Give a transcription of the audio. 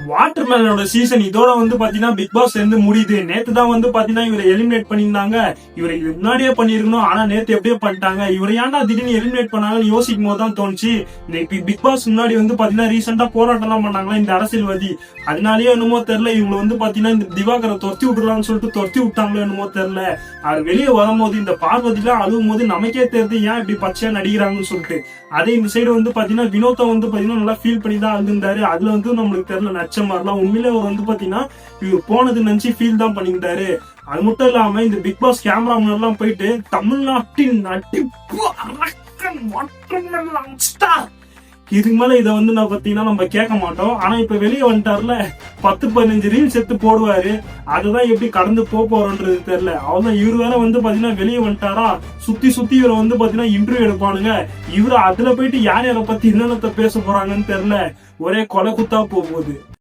Water மேலனோட season இதோட வந்து பாத்தீங்கன்னா பிக் பாஸ் இருந்து முடியுது. நேத்து தான் வந்து பாத்தீங்கன்னா இவரை எலிமினேட் பண்ணியிருந்தாங்க. இவரை முன்னாடியே பண்ணிருக்கணும், ஆனா நேத்து எப்படியே பண்ணிட்டாங்க. இவரை ஏன்டா திடீர்னு எலிமினேட் பண்ணாங்கன்னு யோசிக்கும் போது தான் தோணுச்சு. இந்த பிக் பாஸ் முன்னாடி வந்து பாத்தீங்கன்னா ரீசெண்டா போராட்டம் எல்லாம் பண்ணாங்களா இந்த அரசியல்வாதி, அதனாலயே என்னமோ தெரியல இவங்களை வந்து பாத்தீங்கன்னா இந்த திவாகரை துரத்தி விட்டுலாம்னு சொல்லிட்டு துரத்தி விட்டாங்களோ என்னமோ தெரியல. அது வெளியே வரும்போது இந்த பார்வதி எல்லாம் அழுகும் போது நமக்கே தெரியுது ஏன் இப்படி பச்சையா நடிக்கிறாங்கன்னு சொல்லிட்டு. அதே இந்த சைடு வந்து பாத்தீங்கன்னா வினோத்தை வந்து பாத்தீங்கன்னா நல்லா ஃபீல் பண்ணி தான் அழுந்தாரு. அதுல வந்து நம்மளுக்கு தெரியல நச்ச மாதிரிலாம் உண்மையிலே அவர் வந்து பாத்தீங்கன்னா இவர் போனது நினைச்சு ஃபீல் தான் பண்ணிக்கிட்டாரு. அது மட்டும் இல்லாம இந்த பிக் பாஸ் கேமரா முன்னெல்லாம் போயிட்டு தமிழ்நாட்டின் நடிப்பு அரக்கன் வாட்டர்மெலன் ஸ்டார், இதுக்கு மேல இதை வந்து நான் பாத்தீங்கன்னா நம்ம கேட்க மாட்டோம். ஆனா இப்ப வெளியே வந்துட்டார்ல 10-15 ரீல்ஸ் எடுத்து போடுவாரு. அதுதான் எப்படி கடந்து போறோன்றது தெரியல. அவதான் இவரு வேற வந்து பாத்தீங்கன்னா வெளியே வந்துட்டாரா, சுத்தி இவரை வந்து பாத்தீங்கன்னா இன்டர்வியூ எடுப்பானுங்க. இவரு அதுல போயிட்டு யார் யாரை பத்தி என்னென்னத்தை பேச போறாங்கன்னு தெரியல. ஒரே கொலை குத்தா போகுது.